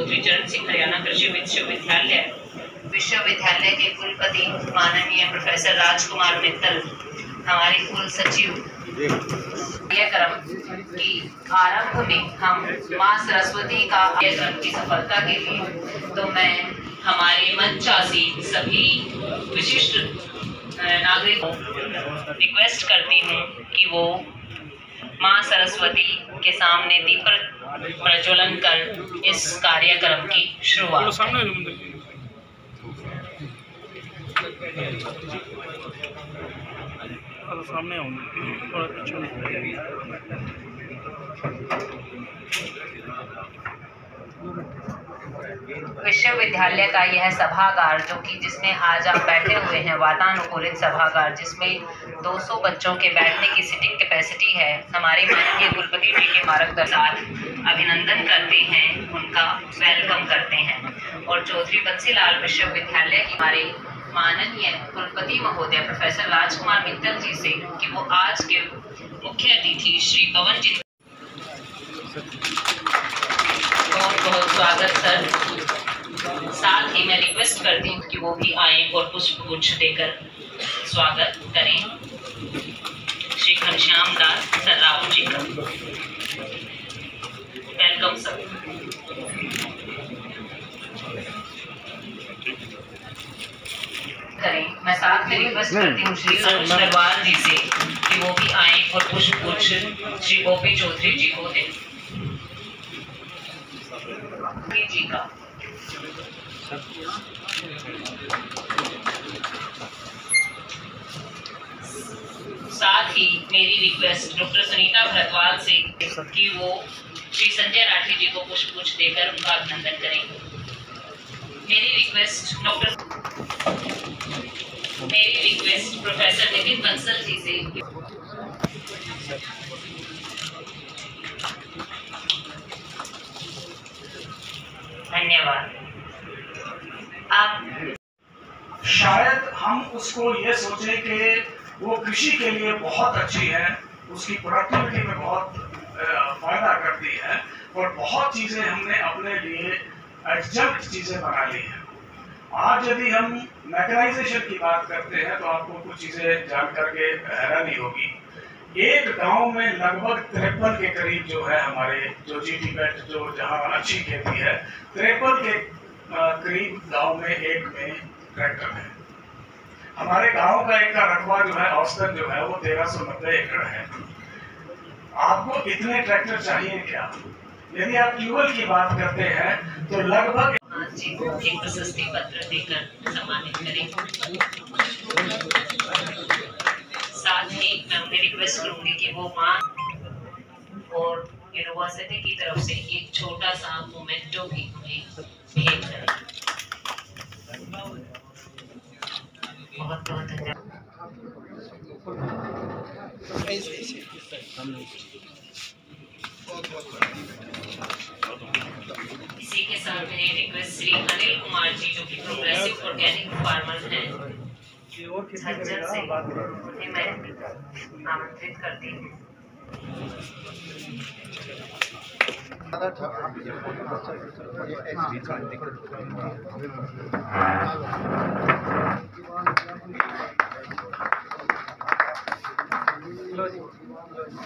चौधरी चरण सिंह हरियाणा कृषि विश्वविद्यालय के कुलपति माननीय प्रोफेसर राजकुमार मित्तल, हमारे कुल सचिव, कार्यक्रम की आरंभ में हम मां सरस्वती का कार्यक्रम की सफलता के लिए तो मैं हमारे मंचासी सभी विशिष्ट नागरिकों रिक्वेस्ट करती हूँ कि वो मां सरस्वती के सामने दीप प्रज्वलन कर इस कार्यक्रम की शुरुआत। सामने विश्वविद्यालय का यह सभागार जो कि जिसमें आज आप बैठे हुए हैं, वातानुकूलित सभागार जिसमें 200 बच्चों के बैठने की सीटिंग कैपेसिटी है, हमारे माननीय कुलपति जी के मार्गदर्शन अभिनंदन करते हैं, उनका वेलकम करते हैं। और चौधरी बंसीलाल विश्वविद्यालय के हमारे माननीय कुलपति महोदय प्रोफेसर राजकुमार मित्तल जी से कि वो आज के मुख्य अतिथि श्री पवन जी, बहुत बहुत स्वागत सर। साथ ही मैं रिक्वेस्ट करती हूँ कि वो भी आए और पुष्पगुच्छ देकर स्वागत करें श्री घनश्याम दास सर्राफ जी का। Welcome sir. करें, मैं साथ में रिक्वेस्ट करती हूँ श्री अनुज नरवाल जी से कि वो भी आए और पुष्पगुच्छ श्री गोपी चौधरी जी को दें जी का। साथ ही मेरी रिक्वेस्ट डॉक्टर सुनीता भरद्वाज से कि वो श्री संजय राठी जी को पुष्पगुच्छ देकर उनका अभिनंदन करें। मेरी रिक्वेस्ट प्रोफेसर नितिन बंसल जी से धन्यवाद। आप शायद हम उसको ये सोचे कि वो कृषि के लिए बहुत अच्छी है, उसकी प्रोडक्टिविटी में बहुत फायदा करती है और बहुत चीजें हमने अपने लिए एडजस्ट चीजें बना ली हैं। आज यदि हम मैकेनाइजेशन की बात करते हैं तो आपको कुछ चीजें जान करके हैरानी होगी। एक गांव में लगभग 53 के करीब जो है हमारे जो जीटी बेल्ट जो जहां अच्छी खेती है, 53 के करीब गांव में एक में ट्रैक्टर है। हमारे गांव का एक का रकबा जो है औसतन जो है वो 1390 एकड़ है। आपको इतने ट्रैक्टर चाहिए क्या? यदि आप ट्यूबवेल की बात करते हैं तो लगभग जी को एक प्रशस्ति पत्र देकर सम्मानित करें। साथ ही मैं उन्हें रिक्वेस्ट करूंगी कि वो मां और यूनिवर्सिटी की तरफ से एक छोटा सा मोमेंटो भी उन्हें भेंट करें। बहुत बहुत धन्यवाद। इसी के साथ मेरी रिक्वेस्ट श्री अनिल कुमार जी जो कि प्रोग्रेसिव ऑर्गेनिक फार्मर हैं झज्जर से, उन्हें मैं आमंत्रित करती हूँ।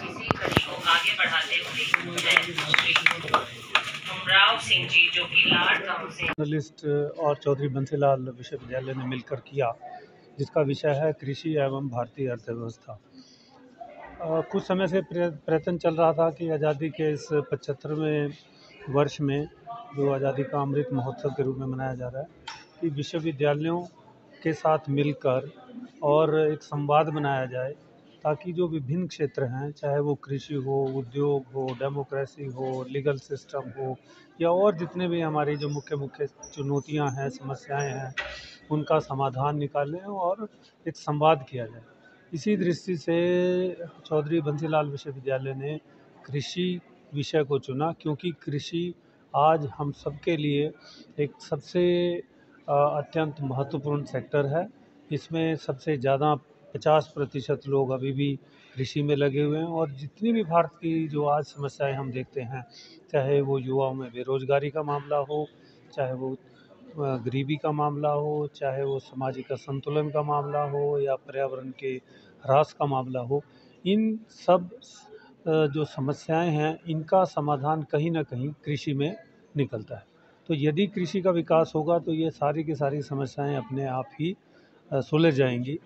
इसी कड़ी को आगे बढ़ाते हुए श्री राव सिंह जी जो कि लाड़ गांव से जर्नलिस्ट और चौधरी बंसीलाल विश्वविद्यालय ने मिलकर किया, जिसका विषय है कृषि एवं भारतीय अर्थव्यवस्था। कुछ समय से प्रयत्न चल रहा था कि आज़ादी के इस 75वें वर्ष में जो आज़ादी का अमृत महोत्सव के रूप में मनाया जा रहा है कि विश्वविद्यालयों के साथ मिलकर और एक संवाद बनाया जाए ताकि जो विभिन्न क्षेत्र हैं, चाहे वो कृषि हो, उद्योग हो, डेमोक्रेसी हो, लीगल सिस्टम हो या और जितने भी हमारी जो मुख्य चुनौतियां हैं, समस्याएं हैं, उनका समाधान निकालें और एक संवाद किया जाए। इसी दृष्टि से चौधरी बंसीलाल विश्वविद्यालय ने कृषि विषय को चुना, क्योंकि कृषि आज हम सबके लिए एक सबसे अत्यंत महत्वपूर्ण सेक्टर है। इसमें सबसे ज़्यादा 50% लोग अभी भी कृषि में लगे हुए हैं। और जितनी भी भारत की जो आज समस्याएं हम देखते हैं, चाहे वो युवाओं में बेरोजगारी का मामला हो, चाहे वो गरीबी का मामला हो, चाहे वो सामाजिक असंतुलन का मामला हो, या पर्यावरण के ह्रास का मामला हो, इन सब जो समस्याएं हैं इनका समाधान कहीं ना कहीं कृषि में निकलता है। तो यदि कृषि का विकास होगा तो ये सारी की सारी समस्याएं अपने आप ही सुलझ जाएंगी,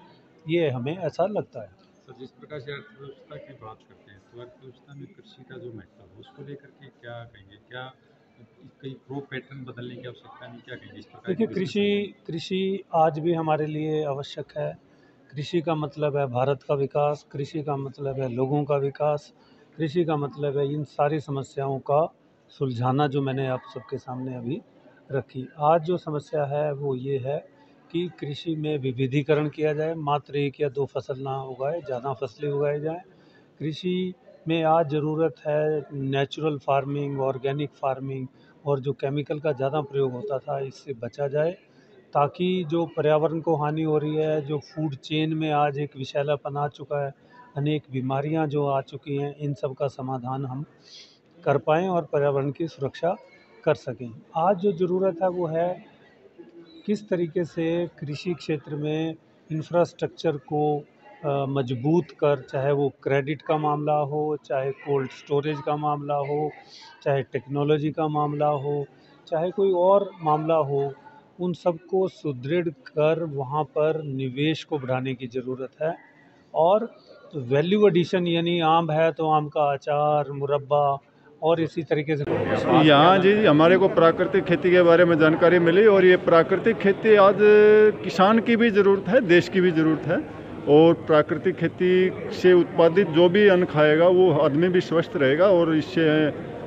ये हमें ऐसा लगता है। तो जिस प्रकार से अर्थव्यवस्था की बात करते हैं तो अर्थव्यवस्था में कृषि का जो महत्व है उसको लेकर के क्या कहेंगे? क्या कई प्रो पैटर्न बदलने की आवश्यकता नहीं, क्या कहेंगे इस प्रकार देखिए, की कृषि आज भी हमारे लिए आवश्यक है। कृषि का मतलब है भारत का विकास, कृषि का मतलब है लोगों का विकास, कृषि का मतलब है इन सारी समस्याओं का सुलझाना, जो मैंने आप सबके सामने अभी रखी। आज जो समस्या है वो ये है कि कृषि में विविधीकरण किया जाए, मात्र एक या दो फसल ना उगाए, ज़्यादा फसलें उगाई जाएँ। कृषि में आज ज़रूरत है नेचुरल फार्मिंग, ऑर्गेनिक फार्मिंग, और जो केमिकल का ज़्यादा प्रयोग होता था इससे बचा जाए, ताकि जो पर्यावरण को हानि हो रही है, जो फूड चेन में आज एक विषैलापन आ चुका है, अनेक बीमारियां जो आ चुकी हैं, इन सब का समाधान हम कर पाएँ और पर्यावरण की सुरक्षा कर सकें। आज जो ज़रूरत है वो है किस तरीके से कृषि क्षेत्र में इंफ्रास्ट्रक्चर को मजबूत कर, चाहे वो क्रेडिट का मामला हो, चाहे कोल्ड स्टोरेज का मामला हो, चाहे टेक्नोलॉजी का मामला हो, चाहे कोई और मामला हो, उन सबको सुदृढ़ कर वहाँ पर निवेश को बढ़ाने की ज़रूरत है। और वैल्यू एडिशन, यानी आम है तो आम का अचार, मुरब्बा और इसी तरीके से। यहाँ जी हमारे को प्राकृतिक खेती के बारे में जानकारी मिली, और ये प्राकृतिक खेती आज किसान की भी ज़रूरत है, देश की भी ज़रूरत है। और प्राकृतिक खेती से उत्पादित जो भी अन्न खाएगा वो आदमी भी स्वस्थ रहेगा, और इससे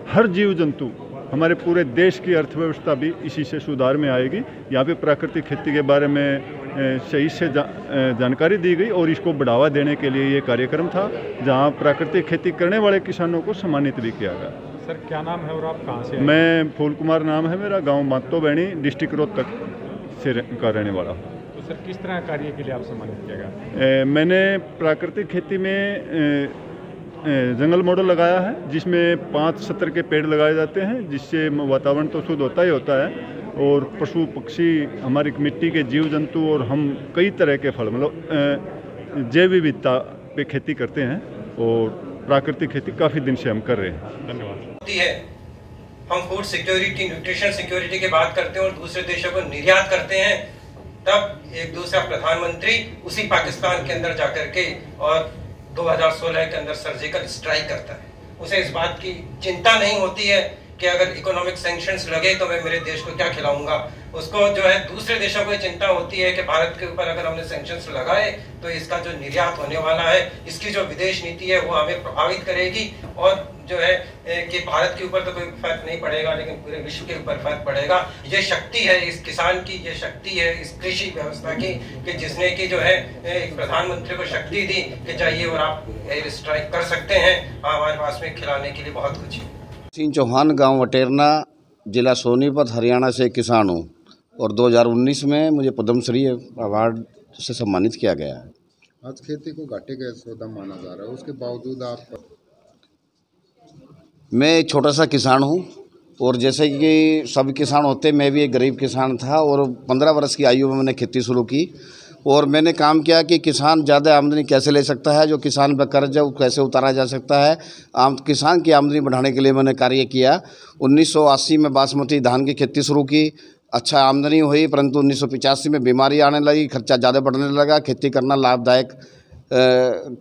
हर जीव जंतु, हमारे पूरे देश की अर्थव्यवस्था भी इसी से सुधार में आएगी। यहाँ पे प्राकृतिक खेती के बारे में सही से जानकारी दी गई, और इसको बढ़ावा देने के लिए ये कार्यक्रम था, जहाँ प्राकृतिक खेती करने वाले किसानों को सम्मानित भी किया गया। सर क्या नाम है और आप कहाँ से? मैं फूल कुमार नाम है मेरा, गांव मातो बैणी, डिस्ट्रिक्ट रोहतक से का रहने वाला हूँ। तो सर किस तरह कार्य के लिए आप सम्मानित किया गया? मैंने प्राकृतिक खेती में जंगल मॉडल लगाया है, जिसमें 5-70 के पेड़ लगाए जाते हैं, जिससे वातावरण तो शुद्ध होता ही होता है, और पशु पक्षी, हमारी मिट्टी के जीव जंतु, और हम कई तरह के फल, मतलब जैव विविधता पे खेती करते हैं। और प्राकृतिक खेती काफ़ी दिन से हम कर रहे हैं। धन्यवाद। है हम फूड सिक्योरिटी, न्यूट्रिशन सिक्योरिटी की बात करते हैं और दूसरे देशों को निर्यात करते हैं, तब एक दूसरा प्रधानमंत्री उसी पाकिस्तान के अंदर जाकर के और 2016 के अंदर सर्जिकल स्ट्राइक करता है। उसे इस बात की चिंता नहीं होती है कि अगर इकोनॉमिक सैंक्शंस लगे तो मैं मेरे देश को क्या खिलाऊंगा। उसको जो है दूसरे देशों को चिंता होती है कि भारत के ऊपर अगर हमने सैंक्शंस लगाए तो इसका जो निर्यात होने वाला है, इसकी जो विदेश नीति है वो हमें प्रभावित करेगी, और जो है कि भारत के ऊपर तो कोई फर्क नहीं पड़ेगा लेकिन पूरे विश्व के ऊपर फर्क पड़ेगा। ये शक्ति है इस किसान की, ये शक्ति है इस कृषि व्यवस्था की, कि जिसने की जो है एक प्रधानमंत्री को शक्ति दी कि जाइए और आप एयर स्ट्राइक कर सकते हैं, हमारे पास में खिलाने के लिए बहुत कुछ है। सिंह चौहान, गांव वटेरना, जिला सोनीपत, हरियाणा से किसान हूँ, और 2019 में मुझे पद्मश्री अवार्ड से सम्मानित किया गया है। आज खेती को घाटे का सौदा माना जा रहा है, उसके बावजूद आप? मैं एक छोटा सा किसान हूँ, और जैसे कि सब किसान होते, मैं भी एक गरीब किसान था, और 15 वर्ष की आयु में मैंने खेती शुरू की, और मैंने काम किया कि किसान ज़्यादा आमदनी कैसे ले सकता है, जो किसान पर कर्ज है वो कैसे उतारा जा सकता है। किसान की आमदनी बढ़ाने के लिए मैंने कार्य किया। 1980 में बासमती धान की खेती शुरू की, अच्छा आमदनी हुई, परंतु 1985 में बीमारी आने लगी, खर्चा ज़्यादा बढ़ने लगा, खेती करना लाभदायक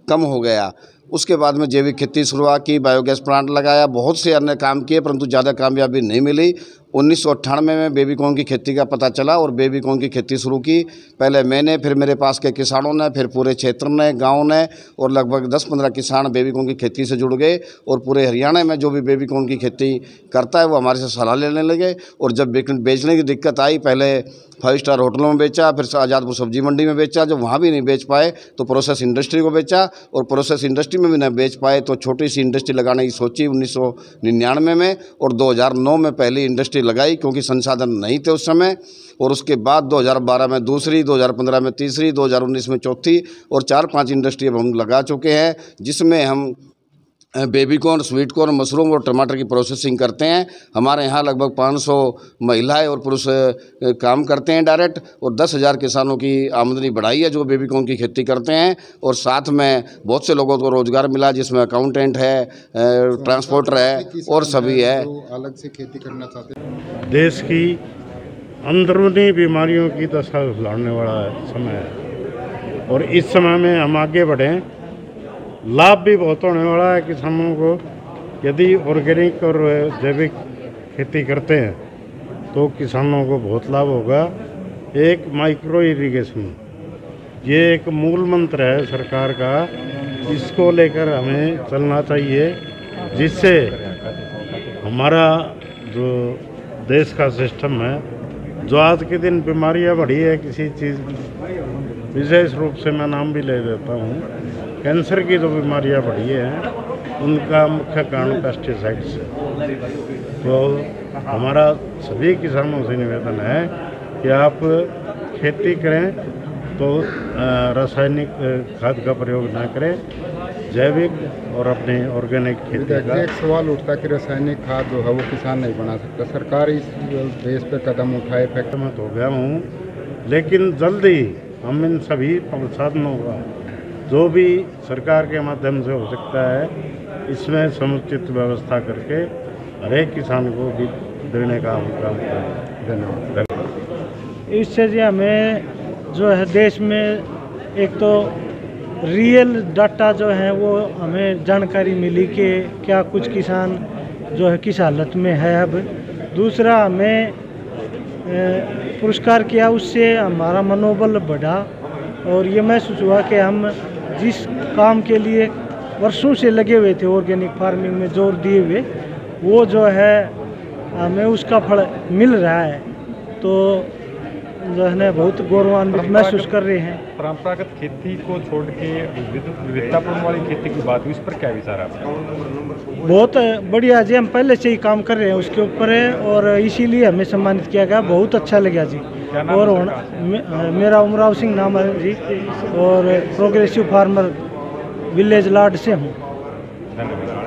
कम हो गया। उसके बाद में जैविक खेती शुरुआत की, बायोगैस प्लांट लगाया, बहुत से अन्य काम किए, परंतु ज़्यादा कामयाबी नहीं मिली। 1998 में बेबी कॉर्न की खेती का पता चला और बेबी कॉर्न की खेती शुरू की। पहले मैंने, फिर मेरे पास के किसानों ने, फिर पूरे क्षेत्र ने, गांव ने, और लगभग 10-15 किसान बेबी कॉर्न की खेती से जुड़ गए। और पूरे हरियाणा में जो भी बेबी कॉर्न की खेती करता है वो हमारे से सलाह लेने लगे। और जब बेचने की दिक्कत आई, पहले 5 स्टार होटलों में बेचा, फिर आज़ादपुर सब्जी मंडी में बेचा, जब वहाँ भी नहीं बेच पाए तो प्रोसेस इंडस्ट्री को बेचा, और प्रोसेस इंडस्ट्री में भी नहीं बेच पाए तो छोटी सी इंडस्ट्री लगाने की सोची 1999 में, और 2009 में पहली इंडस्ट्री इंडस्ट्री लगाई क्योंकि संसाधन नहीं थे उस समय। और उसके बाद 2012 में दूसरी, 2015 में तीसरी, 2019 में चौथी और 4-5 इंडस्ट्री अब हम लगा चुके हैं, जिसमें हम baby corn, sweet corn, mushroom और टमाटर की प्रोसेसिंग करते हैं। हमारे यहाँ लगभग 500 महिलाएं और पुरुष काम करते हैं डायरेक्ट, और 10,000 किसानों की आमदनी बढ़ाई है जो बेबी कॉर्न की खेती करते हैं। और साथ में बहुत से लोगों को रोज़गार मिला, जिसमें अकाउंटेंट है, ट्रांसपोर्टर है और सभी है। अलग से खेती करना चाहते हैं। देश की अंदरूनी बीमारियों की दशा सुधारने वाला समय है और इस समय में हम आगे बढ़ें, लाभ भी बहुत होने वाला है किसानों को। यदि ऑर्गेनिक और जैविक खेती करते हैं तो किसानों को बहुत लाभ होगा। एक माइक्रो इरिगेशन, ये एक मूल मंत्र है सरकार का, इसको लेकर हमें चलना चाहिए, जिससे हमारा जो देश का सिस्टम है, जो आज के दिन बीमारियां बढ़ी है किसी चीज़, विशेष रूप से मैं नाम भी ले देता हूँ, कैंसर की जो बीमारियां बढ़ी हैं उनका मुख्य कारण पेस्टिसाइड्स है। तो हमारा सभी किसानों से निवेदन है कि आप खेती करें तो रासायनिक खाद का प्रयोग ना करें, जैविक और अपने ऑर्गेनिक खेती का। एक सवाल उठता है कि रासायनिक खाद जो है वो किसान नहीं बना सकता। सरकार इस बेस पे कदम उठाए, मत हो गया हूँ, लेकिन जल्दी हम इन सभी संसाधनों का जो भी सरकार के माध्यम से हो सकता है, इसमें समुचित व्यवस्था करके हर एक किसान को भी देने का हम काम करें। धन्यवाद। इससे जो हमें जो है देश में एक तो रियल डाटा जो है वो हमें जानकारी मिली कि क्या कुछ किसान जो है किस हालत में है। अब दूसरा हमें पुरस्कार किया, उससे हमारा मनोबल बढ़ा और ये महसूस हुआ कि हम जिस काम के लिए वर्षों से लगे हुए थे, ऑर्गेनिक फार्मिंग में जोर दिए हुए, वो जो है हमें उसका फल मिल रहा है। तो जो है ना बहुत गौरवान्वित महसूस कर रहे हैं। परंपरागत खेती को छोड़ के विविधतापूर्ण वाली खेती की बात हुई, इस पर क्या विचार है आपका? बहुत बढ़िया जी, हम पहले से ही काम कर रहे हैं उसके ऊपर है और इसीलिए हमें सम्मानित किया गया। बहुत अच्छा लगा जी। और मेरा उमराव सिंह नाम है जी और प्रोग्रेसिव फार्मर विलेज लाड से हूँ। धन्यवाद।